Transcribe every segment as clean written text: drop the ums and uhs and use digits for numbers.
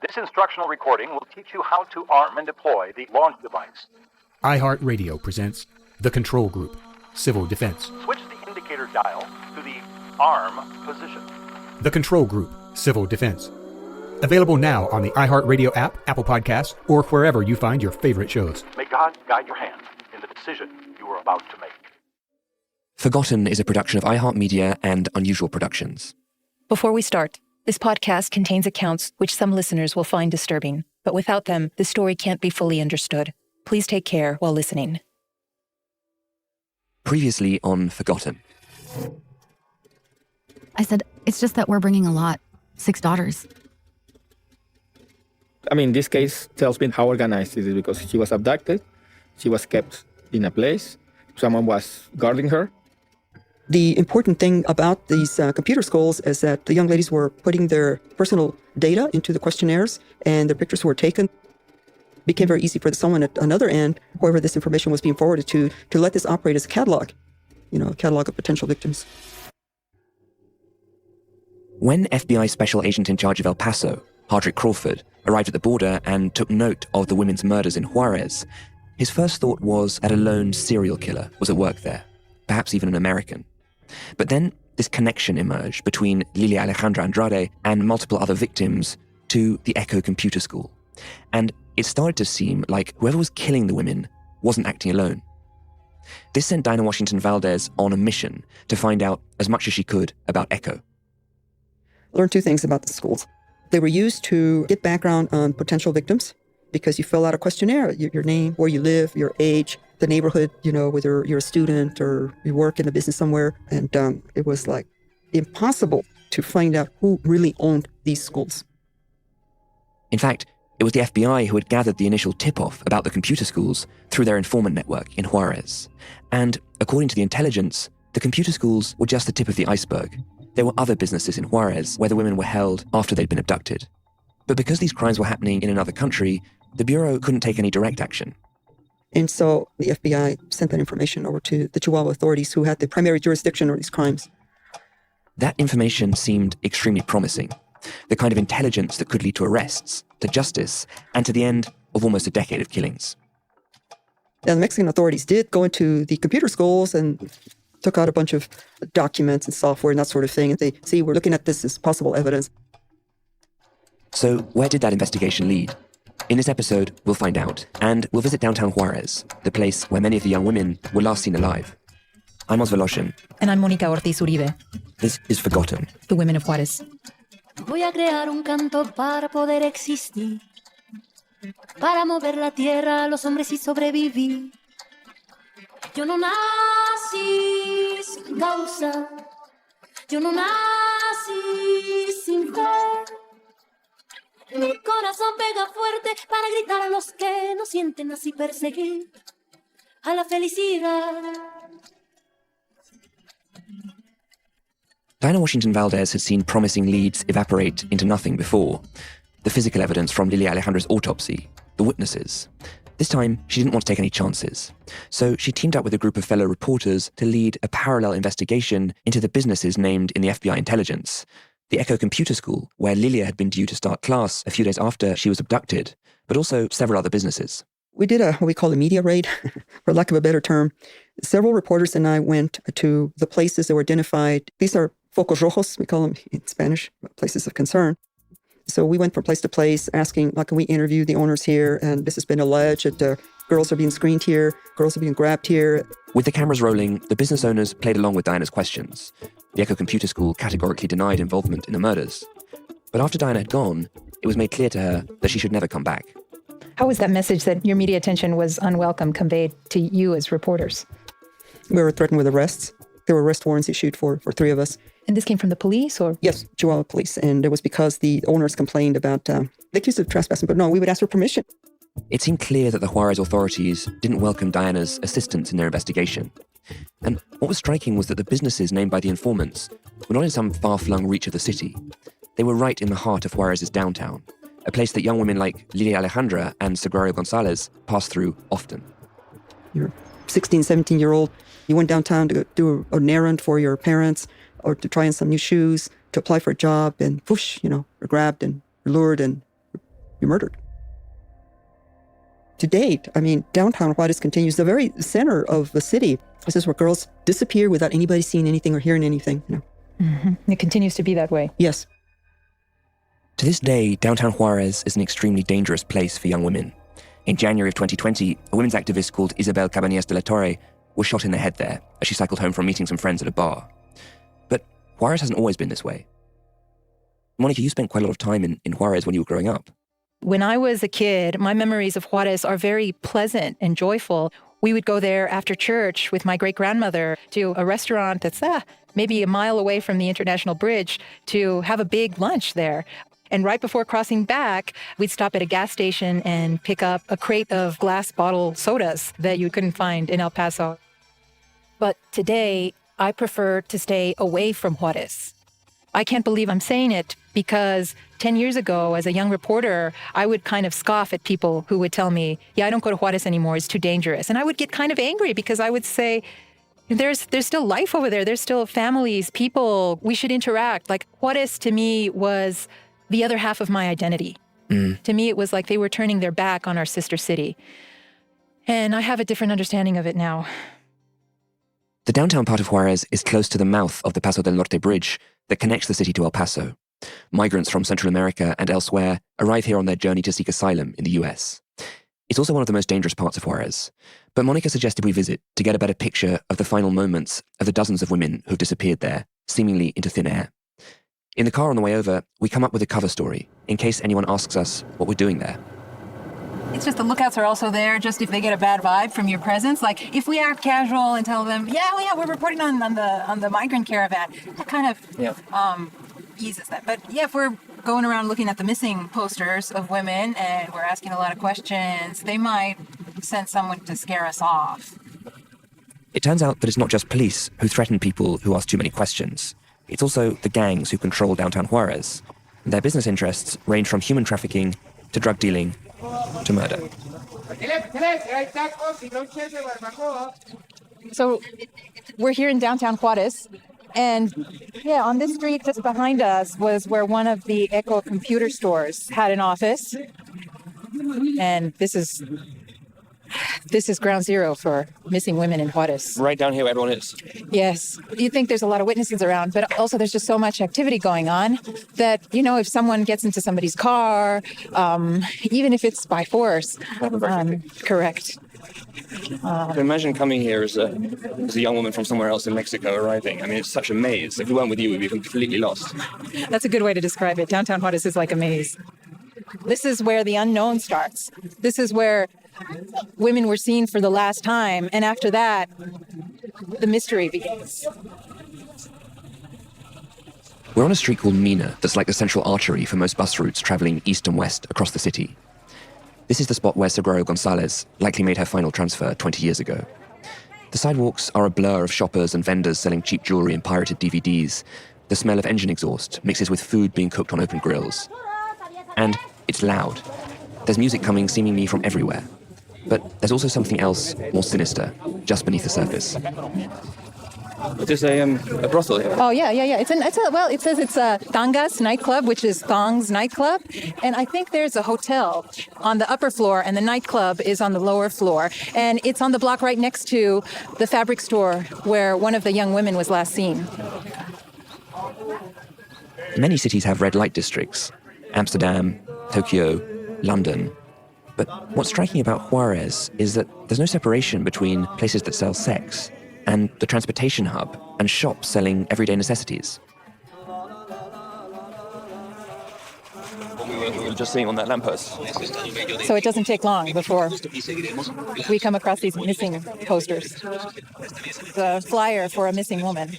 This instructional recording will teach you how to arm and deploy the launch device. iHeartRadio presents The Control Group, Civil Defense. Switch the indicator dial to the arm position. The Control Group, Civil Defense. Available now on the iHeartRadio app, Apple Podcasts, or wherever you find your favorite shows. May God guide your hand in the decision you are about to make. Forgotten is a production of iHeartMedia and Unusual Productions. Before we start, this podcast contains accounts which some listeners will find disturbing, but without them, the story can't be fully understood. Please take care while listening. Previously on Forgotten. I said, it's just that we're bringing a lot. 6 daughters. I mean, this case tells me how organized it is because she was abducted. She was kept in a place. Someone was guarding her. The important thing about these computer schools is that the young ladies were putting their personal data into the questionnaires and their pictures were taken. It became very easy for someone at another end, whoever this information was being forwarded to let this operate as a catalog, a catalog of potential victims. When FBI Special Agent in charge of El Paso, Hardrick Crawford, arrived at the border and took note of the women's murders in Juárez, his first thought was that a lone serial killer was at work there, perhaps even an American. But then this connection emerged between Lilia Alejandra Andrade and multiple other victims to the Echo Computer School. And it started to seem like whoever was killing the women wasn't acting alone. This sent Diana Washington Valdez on a mission to find out as much as she could about Echo. Learned 2 things about the schools. They were used to get background on potential victims because you fill out a questionnaire, your name, where you live, your age, the neighborhood, whether you're a student or you work in a business somewhere. And it was like impossible to find out who really owned these schools. In fact, it was the FBI who had gathered the initial tip-off about the computer schools through their informant network in Juárez. And according to the intelligence, the computer schools were just the tip of the iceberg. There were other businesses in Juárez where the women were held after they'd been abducted. But because these crimes were happening in another country, the Bureau couldn't take any direct action. And so the FBI sent that information over to the Chihuahua authorities who had the primary jurisdiction over these crimes. That information seemed extremely promising. The kind of intelligence that could lead to arrests, to justice, and to the end of almost a decade of killings. Now, the Mexican authorities did go into the computer schools and took out a bunch of documents and software and that sort of thing. And they see, we're looking at this as possible evidence. So where did that investigation lead? In this episode, we'll find out, and we'll visit downtown Juárez, the place where many of the young women were last seen alive. I'm Oz Voloshin. And I'm Mónica Ortiz Uribe. This is Forgotten. The Women of Juárez. Voy a crear un canto para poder existir, para mover la tierra, los hombres y sobrevivir. Yo no nací sin causa, yo no nací sin fe. Mi corazón pega fuerte para gritar a los que no sienten así perseguir a la felicidad. Diana Washington Valdez had seen promising leads evaporate into nothing before. The physical evidence from Lilia Alejandra's autopsy, the witnesses. This time, she didn't want to take any chances. So she teamed up with a group of fellow reporters to lead a parallel investigation into the businesses named in the FBI intelligence. The Echo Computer School, where Lilia had been due to start class a few days after she was abducted, but also several other businesses. We did what we call a media raid, for lack of a better term. Several reporters and I went to the places that were identified. These are focos rojos, we call them in Spanish, places of concern. So we went from place to place asking, can we interview the owners here? And this has been alleged that girls are being screened here, girls are being grabbed here. With the cameras rolling, the business owners played along with Diana's questions. The Echo Computer School categorically denied involvement in the murders. But after Diana had gone, it was made clear to her that she should never come back. How was that message that your media attention was unwelcome conveyed to you as reporters? We were threatened with arrests. There were arrest warrants issued for 3 of us. And this came from the police, or? Yes, Chihuahua police. And it was because the owners complained about the accused of trespassing. But no, we would ask for permission. It seemed clear that the Juárez authorities didn't welcome Diana's assistance in their investigation. And what was striking was that the businesses named by the informants were not in some far-flung reach of the city. They were right in the heart of Juárez's downtown, a place that young women like Lilia Alejandra and Sagrario Gonzalez passed through often. You're 16, 17-year-old. You went downtown to do an errand for your parents or to try on some new shoes, to apply for a job, and whoosh, you're grabbed and lured and you're murdered. To date, downtown Juárez continues, the very center of the city. This is where girls disappear without anybody seeing anything or hearing anything. It continues to be that way. Yes. To this day, downtown Juárez is an extremely dangerous place for young women. In January of 2020, a women's activist called Isabel Cabañas de la Torre was shot in the head there as she cycled home from meeting some friends at a bar. But Juárez hasn't always been this way. Monica, you spent quite a lot of time in Juárez when you were growing up. When I was a kid, my memories of Juárez are very pleasant and joyful. We would go there after church with my great-grandmother to a restaurant that's maybe a mile away from the International Bridge to have a big lunch there. And right before crossing back, we'd stop at a gas station and pick up a crate of glass bottle sodas that you couldn't find in El Paso. But today, I prefer to stay away from Juárez. I can't believe I'm saying it because 10 years ago, as a young reporter, I would kind of scoff at people who would tell me, I don't go to Juárez anymore, it's too dangerous. And I would get kind of angry because I would say, there's still life over there. There's still families, people, we should interact. Like Juárez to me was the other half of my identity. To me, it was like they were turning their back on our sister city. And I have a different understanding of it now. The downtown part of Juárez is close to the mouth of the Paso del Norte bridge that connects the city to El Paso. Migrants from Central America and elsewhere arrive here on their journey to seek asylum in the US. It's also one of the most dangerous parts of Juárez. But Monica suggested we visit to get a better picture of the final moments of the dozens of women who've disappeared there, seemingly into thin air. In the car on the way over, we come up with a cover story in case anyone asks us what we're doing there. It's just the lookouts are also there just if they get a bad vibe from your presence. Like if we act casual and tell them, we're reporting on the migrant caravan, that kind of eases that. But if we're going around looking at the missing posters of women and we're asking a lot of questions, they might send someone to scare us off. It turns out that it's not just police who threaten people who ask too many questions. It's also the gangs who control downtown Juárez. Their business interests range from human trafficking to drug dealing to murder. So we're here in downtown Juárez, and on this street just behind us was where one of the Echo computer stores had an office. And this is ground zero for missing women in Juárez. Right down here where everyone is. Yes. You think there's a lot of witnesses around, but also there's just so much activity going on that, if someone gets into somebody's car, even if it's by force, correct. Imagine coming here as a young woman from somewhere else in Mexico arriving. It's such a maze. If we weren't with you, we'd be completely lost. That's a good way to describe it. Downtown Juárez is like a maze. This is where the unknown starts. This is where women were seen for the last time, and after that, the mystery begins. We're on a street called Mina that's like the central artery for most bus routes traveling east and west across the city. This is the spot where Sagrario González likely made her final transfer 20 years ago. The sidewalks are a blur of shoppers and vendors selling cheap jewelry and pirated DVDs. The smell of engine exhaust mixes with food being cooked on open grills. And it's loud. There's music coming seemingly from everywhere. But there's also something else more sinister, just beneath the surface. There's a brothel here. Oh, yeah. It says it's a Tangas nightclub, which is Thongs nightclub. And I think there's a hotel on the upper floor, and the nightclub is on the lower floor. And it's on the block right next to the fabric store where one of the young women was last seen. Many cities have red light districts. Amsterdam, Tokyo, London. But what's striking about Juárez is that there's no separation between places that sell sex and the transportation hub and shops selling everyday necessities. We were just seeing on that lamppost. So it doesn't take long before we come across these missing posters. The flyer for a missing woman.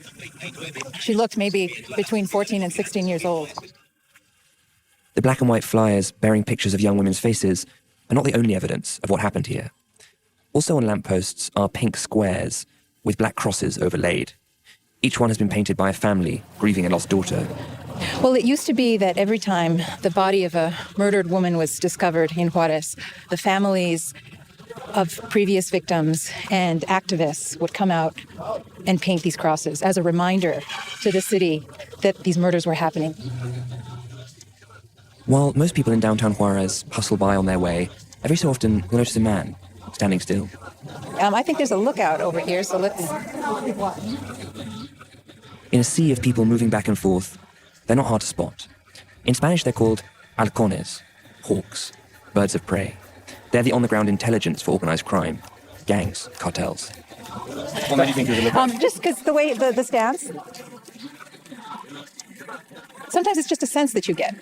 She looked maybe between 14 and 16 years old. The black and white flyers bearing pictures of young women's faces are not the only evidence of what happened here. Also on lampposts are pink squares with black crosses overlaid. Each one has been painted by a family grieving a lost daughter. Well, it used to be that every time the body of a murdered woman was discovered in Juárez, the families of previous victims and activists would come out and paint these crosses as a reminder to the city that these murders were happening. While most people in downtown Juárez hustle by on their way, every so often you'll notice a man standing still. I think there's a lookout over here, so let's... In a sea of people moving back and forth, they're not hard to spot. In Spanish, they're called halcones, hawks, birds of prey. They're the on-the-ground intelligence for organized crime, gangs, cartels. What made you think it was a lookout? Just because the way, the stance. Sometimes it's just a sense that you get.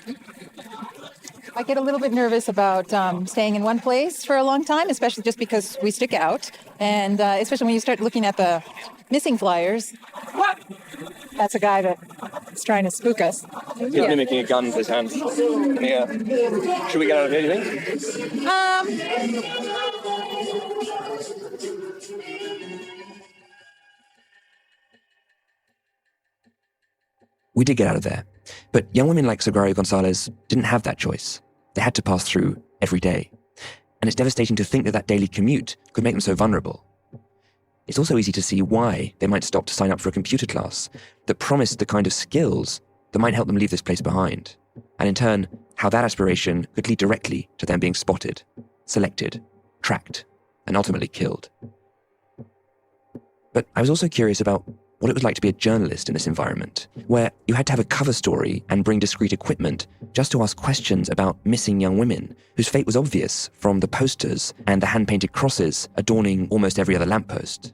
I get a little bit nervous about staying in one place for a long time, especially just because we stick out. And especially when you start looking at the missing flyers. That's a guy that's trying to spook us. He's mimicking a gun with his hands. Yeah. Should we get out of here, do you think? We did get out of there. But young women like Sagrario Gonzalez didn't have that choice. They had to pass through every day. And it's devastating to think that that daily commute could make them so vulnerable. It's also easy to see why they might stop to sign up for a computer class that promised the kind of skills that might help them leave this place behind. And in turn, how that aspiration could lead directly to them being spotted, selected, tracked, and ultimately killed. But I was also curious about what it was like to be a journalist in this environment, where you had to have a cover story and bring discreet equipment just to ask questions about missing young women, whose fate was obvious from the posters and the hand-painted crosses adorning almost every other lamppost.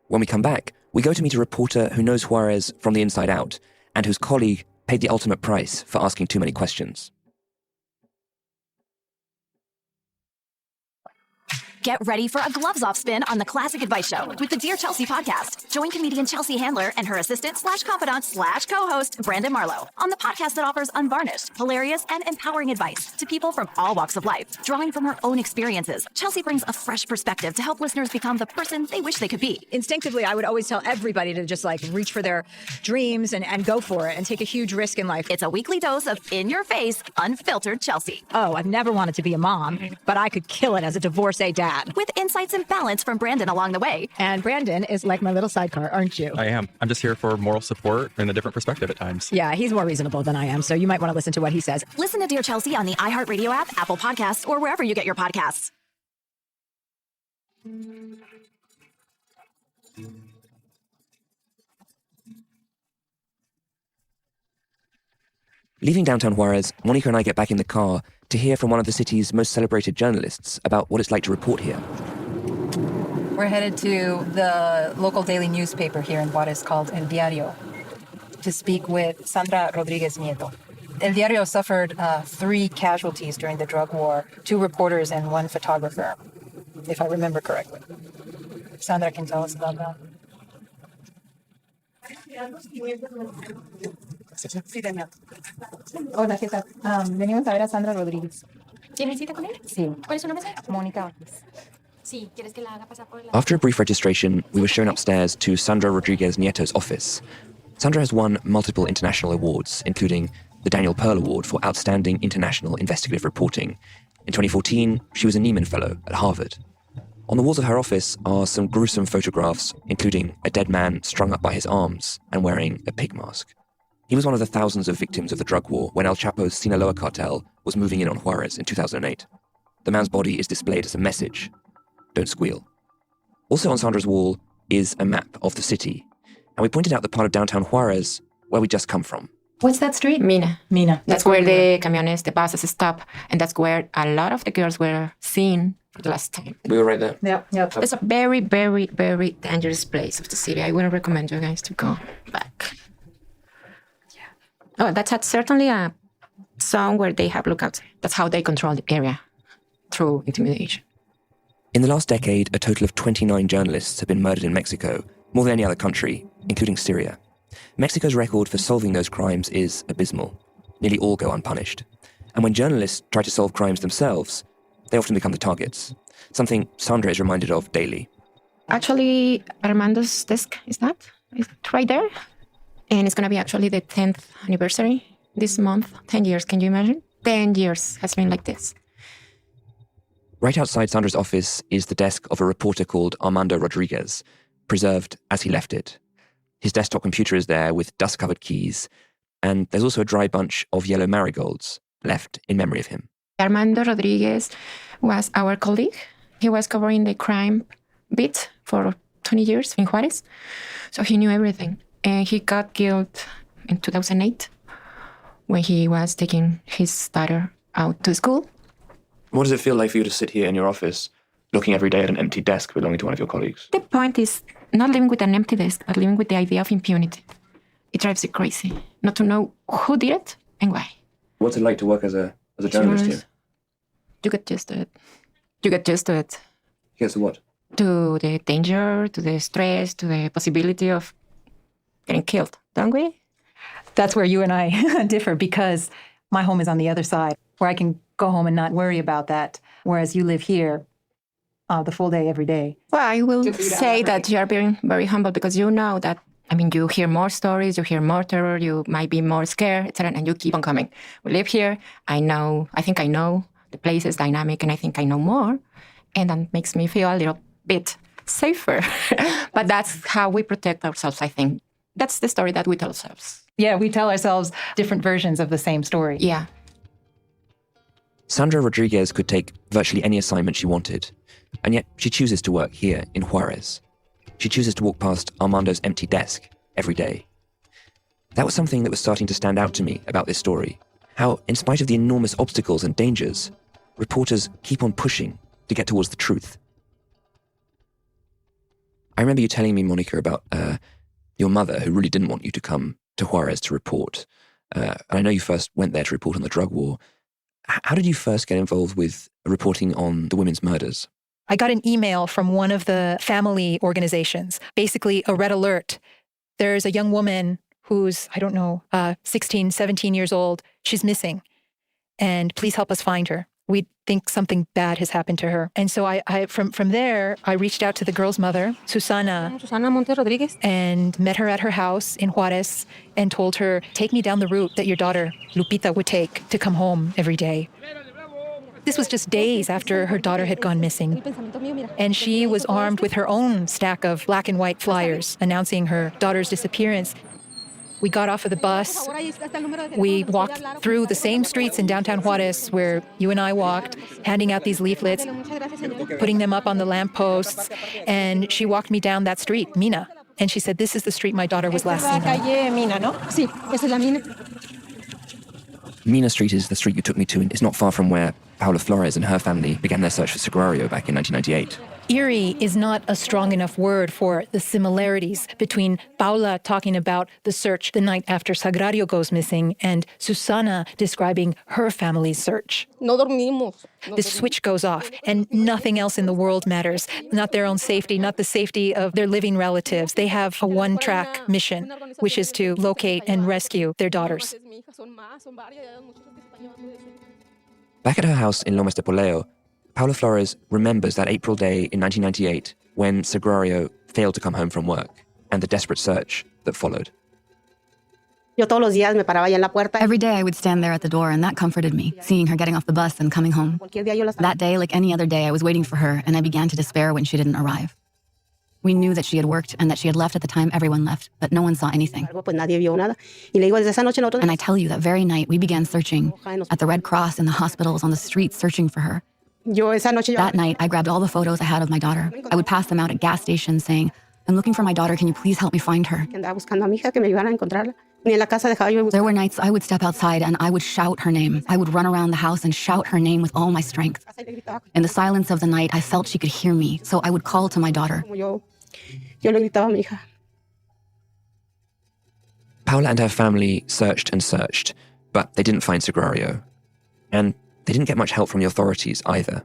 When we come back, we go to meet a reporter who knows Juárez from the inside out, and whose colleague paid the ultimate price for asking too many questions. Get ready for a gloves-off spin on the Classic Advice Show with the Dear Chelsea podcast. Join comedian Chelsea Handler and her assistant/confidant/co-host Brandon Marlowe on the podcast that offers unvarnished, hilarious, and empowering advice to people from all walks of life. Drawing from her own experiences, Chelsea brings a fresh perspective to help listeners become the person they wish they could be. Instinctively, I would always tell everybody to just reach for their dreams and go for it and take a huge risk in life. It's a weekly dose of in-your-face, unfiltered Chelsea. Oh, I've never wanted to be a mom, but I could kill it as a divorcee dad. With insights and balance from Brandon along the way. And Brandon is like my little sidecar, aren't you? I am. I'm just here for moral support and a different perspective at times. Yeah, he's more reasonable than I am, so you might want to listen to what he says. Listen to Dear Chelsea on the iHeartRadio app, Apple Podcasts, or wherever you get your podcasts. Leaving downtown Juárez, Monica and I get back in the car to hear from one of the city's most celebrated journalists about what it's like to report here. We're headed to the local daily newspaper here in Juárez called El Diario to speak with Sandra Rodríguez Nieto. El Diario suffered 3 casualties during the drug war, 2 reporters and 1 photographer, if I remember correctly. Sandra can tell us about that. Hola, ¿qué tal? Venimos a ver a Sandra Rodríguez. ¿Tienes cita con él? Sí. ¿Cuál es su nombre? Mónica. Sí, ¿quieres que la haga pasar por el... After a brief registration, we were shown upstairs to Sandra Rodríguez Nieto's office. Sandra has won multiple international awards, including the Daniel Pearl Award for Outstanding International Investigative Reporting. In 2014, she was a Nieman Fellow at Harvard. On the walls of her office are some gruesome photographs, including a dead man strung up by his arms and wearing a pig mask. He was one of the thousands of victims of the drug war when El Chapo's Sinaloa cartel was moving in on Juárez in 2008. The man's body is displayed as a message. Don't squeal. Also on Sandra's wall is a map of the city, and we pointed out the part of downtown Juárez where we just come from. What's that street? Mina. That's where the camiones, the buses stop, and that's where a lot of the girls were seen for the last time. We were right there. Yep. It's a very, very, very dangerous place of the city. I wouldn't recommend you guys to go back. Oh, that's certainly a zone where they have lookouts. That's how they control the area, through intimidation. In the last decade, a total of 29 journalists have been murdered in Mexico, more than any other country, including Syria. Mexico's record for solving those crimes is abysmal. Nearly all go unpunished. And when journalists try to solve crimes themselves, they often become the targets, something Sandra is reminded of daily. Actually, Armando's desk is right there. And it's going to be actually the 10th anniversary this month. 10 years, can you imagine? 10 years has been like this. Right outside Sandra's office is the desk of a reporter called Armando Rodriguez, preserved as he left it. His desktop computer is there with dust-covered keys, and there's also a dry bunch of yellow marigolds left in memory of him. Armando Rodriguez was our colleague. He was covering the crime bit for 20 years in Juárez, so he knew everything. And he got killed in 2008 when he was taking his daughter out to school. What does it feel like for you to sit here in your office looking every day at an empty desk belonging to one of your colleagues? The point is not living with an empty desk, but living with the idea of impunity. It drives you crazy not to know who did it and why. What's it like to work as a journalist here? You get used to it. You get used to it. Yes, what? To the danger, to the stress, to the possibility of getting killed, don't we? That's where you and I differ, because my home is on the other side, where I can go home and not worry about that, whereas you live here the full day, every day. Well, I will say that you are being very humble, because you know that, you hear more stories, you hear more terror, you might be more scared, etc., and you keep on coming. We live here. I think I know the place is dynamic, and I think I know more, and that makes me feel a little bit safer. But that's how we protect ourselves, I think. That's the story that we tell ourselves. Yeah, we tell ourselves different versions of the same story. Yeah. Sandra Rodriguez could take virtually any assignment she wanted, and yet she chooses to work here in Juárez. She chooses to walk past Armando's empty desk every day. That was something that was starting to stand out to me about this story. How, in spite of the enormous obstacles and dangers, reporters keep on pushing to get towards the truth. I remember you telling me, Monica, about your mother, who really didn't want you to come to Juárez to report. And I know you first went there to report on the drug war. How did you first get involved with reporting on the women's murders? I got an email from one of the family organizations, basically a red alert. There's a young woman who's, 16, 17 years old. She's missing. And please help us find her. We think something bad has happened to her. And so from there, I reached out to the girl's mother, Susana Monte Rodriguez, and met her at her house in Juárez and told her, take me down the route that your daughter, Lupita, would take to come home every day. This was just days after her daughter had gone missing. And she was armed with her own stack of black and white flyers announcing her daughter's disappearance. We got off of the bus. We walked through the same streets in downtown Juárez where you and I walked, handing out these leaflets, putting them up on the lampposts. And she walked me down that street, Mina. And she said, this is the street my daughter was last seen on. Mina, ¿no? Sí, esa es la Mina. Mina Street is the street you took me to, and it's not far from where Paula Flores and her family began their search for Sagrario back in 1998. Eerie is not a strong enough word for the similarities between Paula talking about the search the night after Sagrario goes missing and Susana describing her family's search. No dormimos. The switch goes off and nothing else in the world matters. Not their own safety, not the safety of their living relatives. They have a one-track mission, which is to locate and rescue their daughters. Back at her house in Lomas de Poleo, Paula Flores remembers that April day in 1998 when Sagrario failed to come home from work and the desperate search that followed. Every day I would stand there at the door, and that comforted me, seeing her getting off the bus and coming home. That day, like any other day, I was waiting for her, and I began to despair when she didn't arrive. We knew that she had worked and that she had left at the time everyone left, but no one saw anything. And I tell you, that very night, we began searching at the Red Cross, in the hospitals, on the streets, searching for her. That night, I grabbed all the photos I had of my daughter. I would pass them out at gas stations saying, I'm looking for my daughter, can you please help me find her? There were nights I would step outside and I would shout her name. I would run around the house and shout her name with all my strength. In the silence of the night, I felt she could hear me, so I would call to my daughter. Paula and her family searched and searched, but they didn't find Sagrario. And they didn't get much help from the authorities either.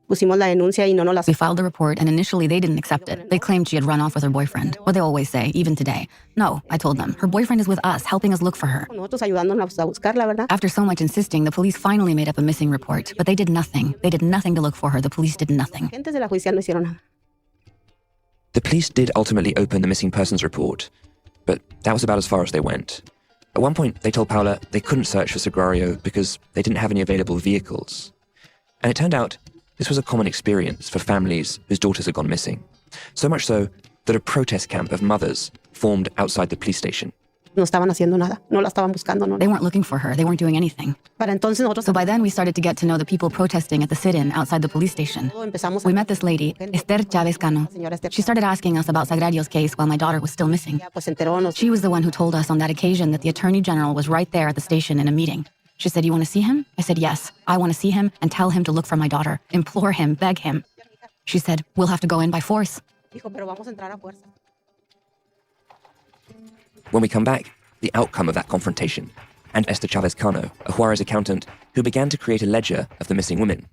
We filed the report, and initially they didn't accept it. They claimed she had run off with her boyfriend. What they always say, even today. No, I told them, her boyfriend is with us, helping us look for her. After so much insisting, the police finally made up a missing report, but they did nothing. They did nothing to look for her. The police did nothing. The police did ultimately open the missing persons report, but that was about as far as they went. At one point, they told Paula they couldn't search for Sagrario because they didn't have any available vehicles. And it turned out this was a common experience for families whose daughters had gone missing. So much so that a protest camp of mothers formed outside the police station. No estaban haciendo nada. No la estaban buscando. No. They weren't looking for her. They weren't doing anything. So by then, we started to get to know the people protesting at the sit-in outside the police station. We met this lady, Esther Chavez Cano. She started asking us about Sagradio's case while my daughter was still missing. She was the one who told us on that occasion that the Attorney General was right there at the station in a meeting. She said, "You want to see him?" I said, "Yes. I want to see him and tell him to look for my daughter. Implore him, beg him." She said, "We'll have to go in by force." When we come back, the outcome of that confrontation, and Esther Chavez Cano, a Juárez accountant who began to create a ledger of the missing women.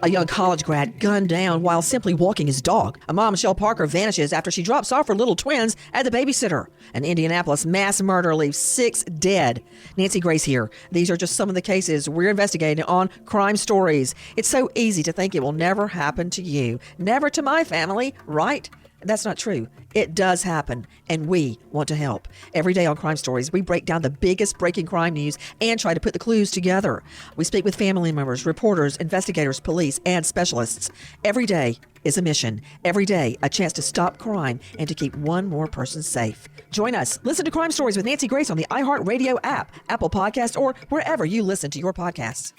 A young college grad gunned down while simply walking his dog. A mom, Michelle Parker, vanishes after she drops off her little twins at the babysitter. An Indianapolis mass murder leaves 6 dead. Nancy Grace here. These are just some of the cases we're investigating on Crime Stories. It's so easy to think it will never happen to you. Never to my family, right? That's not true. It does happen, and we want to help. Every day on Crime Stories, we break down the biggest breaking crime news and try to put the clues together. We speak with family members, reporters, investigators, police, and specialists. Every day is a mission. Every day, a chance to stop crime and to keep one more person safe. Join us. Listen to Crime Stories with Nancy Grace on the iHeartRadio app, Apple Podcasts, or wherever you listen to your podcasts.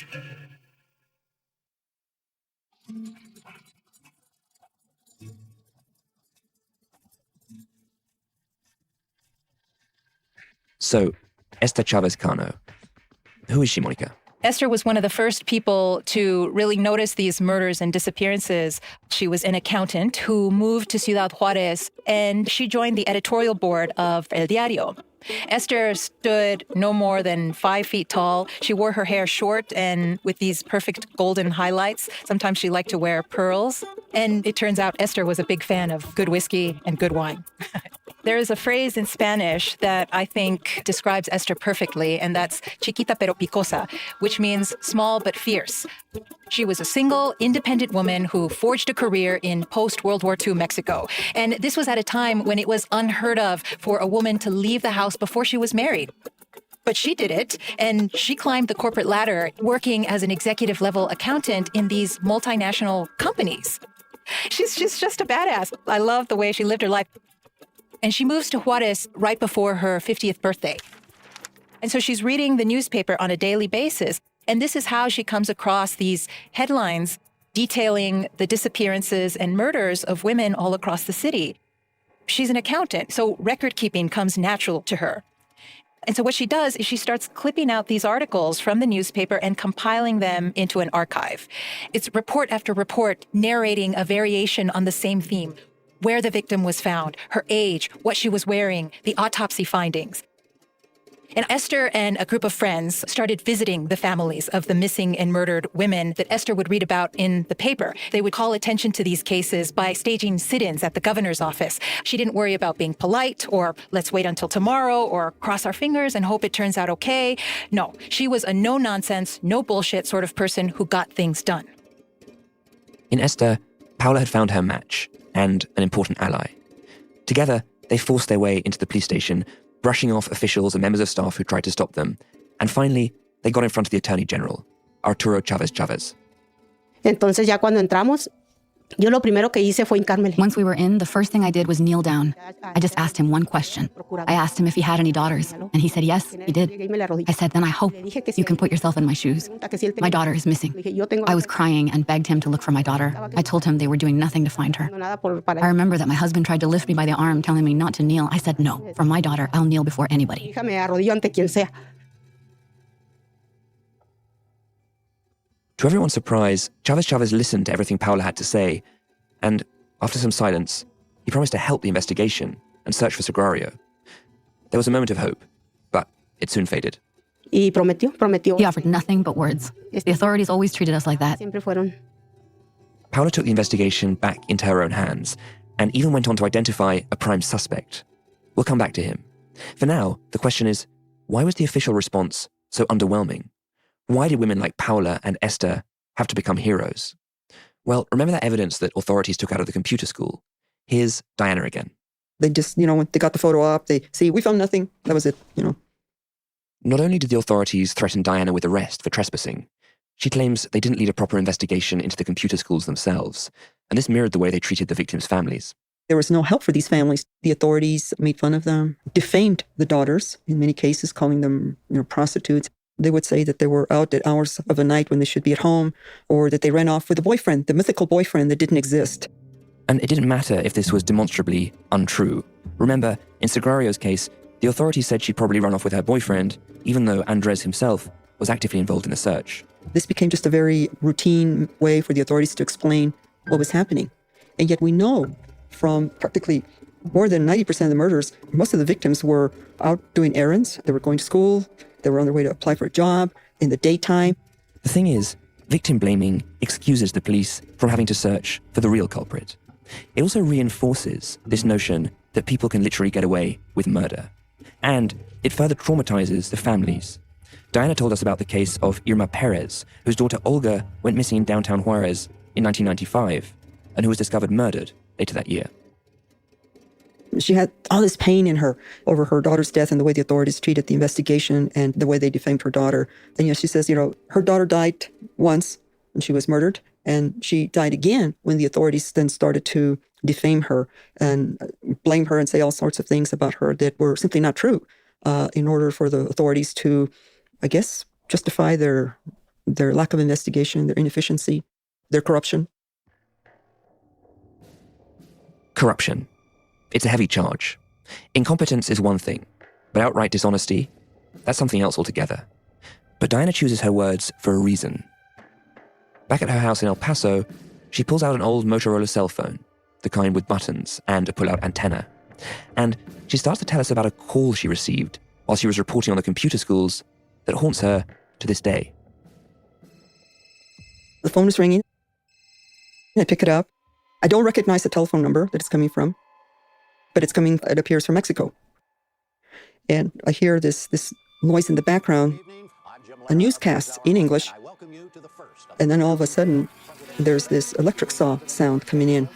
So, Esther Chavez Cano. Who is she, Monica? Esther was one of the first people to really notice these murders and disappearances. She was an accountant who moved to Ciudad Juárez, and she joined the editorial board of El Diario. Esther stood no more than 5 feet tall. She wore her hair short and with these perfect golden highlights. Sometimes she liked to wear pearls. And it turns out Esther was a big fan of good whiskey and good wine. There is a phrase in Spanish that I think describes Esther perfectly, and that's chiquita pero picosa, which means small but fierce. She was a single, independent woman who forged a career in post-World War II Mexico. And this was at a time when it was unheard of for a woman to leave the house before she was married. But she did it, and she climbed the corporate ladder, working as an executive-level accountant in these multinational companies. She's just a badass. I love the way she lived her life. And she moves to Juárez right before her 50th birthday. And so she's reading the newspaper on a daily basis. And this is how she comes across these headlines detailing the disappearances and murders of women all across the city. She's an accountant, so record keeping comes natural to her. And so what she does is she starts clipping out these articles from the newspaper and compiling them into an archive. It's report after report narrating a variation on the same theme: where the victim was found, her age, what she was wearing, the autopsy findings. And Esther and a group of friends started visiting the families of the missing and murdered women that Esther would read about in the paper. They would call attention to these cases by staging sit-ins at the governor's office. She didn't worry about being polite or let's wait until tomorrow or cross our fingers and hope it turns out okay. No, she was a no-nonsense, no bullshit sort of person who got things done. In Esther, Paula had found her match and an important ally. Together, they forced their way into the police station, brushing off officials and members of staff who tried to stop them. And finally, they got in front of the Attorney General, Arturo Chávez Chávez. Entonces ya cuando entramos, yo lo primero que hice fue hincármele. Once we were in, the first thing I did was kneel down. I just asked him one question. I asked him if he had any daughters, and he said yes, he did. I said, then I hope you can put yourself in my shoes. My daughter is missing. I was crying and begged him to look for my daughter. I told him they were doing nothing to find her. I remember that my husband tried to lift me by the arm, telling me not to kneel. I said, no, for my daughter, I'll kneel before anybody. To everyone's surprise, Chávez Chávez listened to everything Paula had to say, and after some silence, he promised to help the investigation and search for Sagrario. There was a moment of hope, but it soon faded. He offered nothing but words. The authorities always treated us like that. Paula took the investigation back into her own hands, and even went on to identify a prime suspect. We'll come back to him. For now, the question is, why was the official response so underwhelming? Why did women like Paula and Esther have to become heroes? Well, remember that evidence that authorities took out of the computer school? Here's Diana again. They just, when they got the photo op, they see, we found nothing. That was it, Not only did the authorities threaten Diana with arrest for trespassing, she claims they didn't lead a proper investigation into the computer schools themselves, and this mirrored the way they treated the victims' families. There was no help for these families. The authorities made fun of them, defamed the daughters, in many cases, calling them, prostitutes. They would say that they were out at hours of the night when they should be at home, or that they ran off with a boyfriend, the mythical boyfriend that didn't exist. And it didn't matter if this was demonstrably untrue. Remember, in Sagrario's case, the authorities said she'd probably run off with her boyfriend, even though Andres himself was actively involved in the search. This became just a very routine way for the authorities to explain what was happening. And yet we know from practically more than 90% of the murders, most of the victims were out doing errands. They were going to school. They were on their way to apply for a job in the daytime. The thing is, victim blaming excuses the police from having to search for the real culprit. It also reinforces this notion that people can literally get away with murder. And it further traumatizes the families. Diana told us about the case of Irma Perez, whose daughter Olga went missing in downtown Juárez in 1995, and who was discovered murdered later that year. She had all this pain in her over her daughter's death and the way the authorities treated the investigation and the way they defamed her daughter. And, she says, her daughter died once when she was murdered, and she died again when the authorities then started to defame her and blame her and say all sorts of things about her that were simply not true in order for the authorities to, I guess, justify their lack of investigation, their inefficiency, their corruption. Corruption. It's a heavy charge. Incompetence is one thing, but outright dishonesty, that's something else altogether. But Diana chooses her words for a reason. Back at her house in El Paso, she pulls out an old Motorola cell phone, the kind with buttons and a pull-out antenna. And she starts to tell us about a call she received while she was reporting on the computer schools that haunts her to this day. The phone is ringing. I pick it up. I don't recognize the telephone number that it's coming from, but it appears from Mexico. And I hear this noise in the background, a newscast in English, and then all of a sudden, there's this electric saw sound coming in.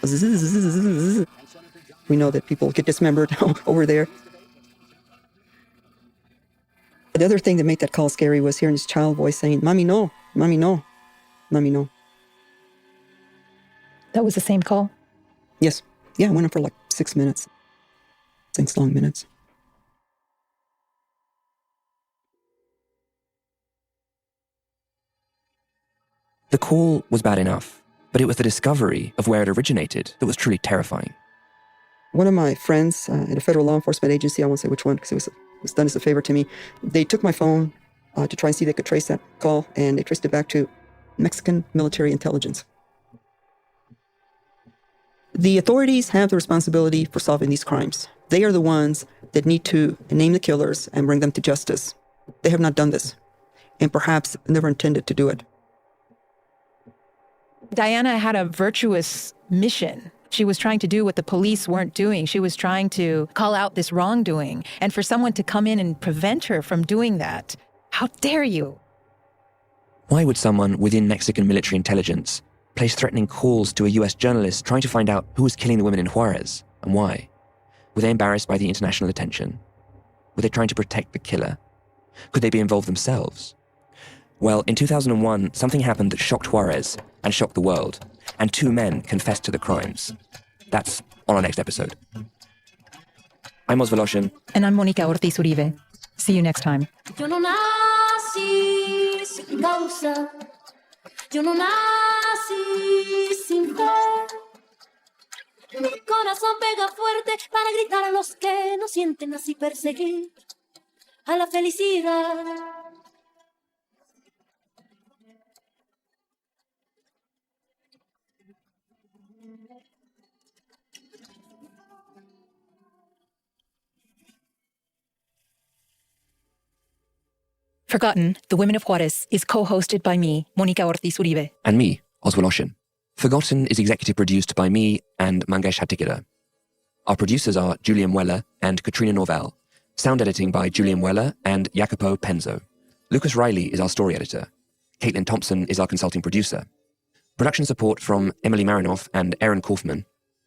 We know that people get dismembered over there. The other thing that made that call scary was hearing this child voice saying, "Mommy, no, mommy, no, mommy, no." That was the same call? Yes. Yeah, it went on for like 6 minutes. 6 long minutes. The call was bad enough, but it was the discovery of where it originated that was truly terrifying. One of my friends at a federal law enforcement agency, I won't say which one because it was done as a favor to me, they took my phone to try and see if they could trace that call, and they traced it back to Mexican military intelligence. The authorities have the responsibility for solving these crimes. They are the ones that need to name the killers and bring them to justice. They have not done this, and perhaps never intended to do it. Diana had a virtuous mission. She was trying to do what the police weren't doing. She was trying to call out this wrongdoing. And for someone to come in and prevent her from doing that, how dare you? Why would someone within Mexican military intelligence place threatening calls to a US journalist trying to find out who was killing the women in Juárez and why? Were they embarrassed by the international attention? Were they trying to protect the killer? Could they be involved themselves? Well, in 2001, something happened that shocked Juárez and shocked the world, and 2 men confessed to the crimes. That's on our next episode. I'm Os Voloshin. And I'm Mónica Ortiz Uribe. See you next time. Yo no nací sin causa. Yo no nací sin fe. Mi corazón pega fuerte para gritar a los que no sienten, así perseguir a la felicidad. Forgotten, The Women of Juárez is co-hosted by me, Mónica Ortiz Uribe. And me, Os Voloshin. Forgotten is executive produced by me and Mangesh Hatikira. Our producers are Julian Weller and Katrina Norvell. Sound editing by Julian Weller and Jacopo Penzo. Lucas Riley is our story editor. Caitlin Thompson is our consulting producer. Production support from Emily Marinoff and Aaron Kaufman.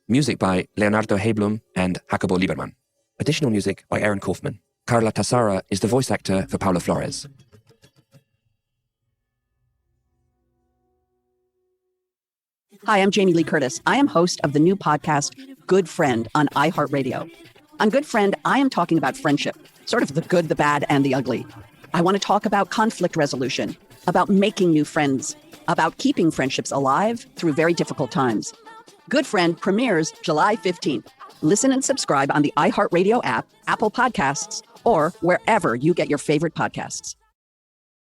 Music by Leonardo Heiblum and Jacobo Lieberman. Additional music by Aaron Kaufman. Carla Tassara is the voice actor for Paula Flores. Hi, I'm Jamie Lee Curtis. I am host of the new podcast, Good Friend, on iHeartRadio. On Good Friend, I am talking about friendship, sort of the good, the bad, and the ugly. I want to talk about conflict resolution, about making new friends, about keeping friendships alive through very difficult times. Good Friend premieres July 15th. Listen and subscribe on the iHeartRadio app, Apple Podcasts, or wherever you get your favorite podcasts.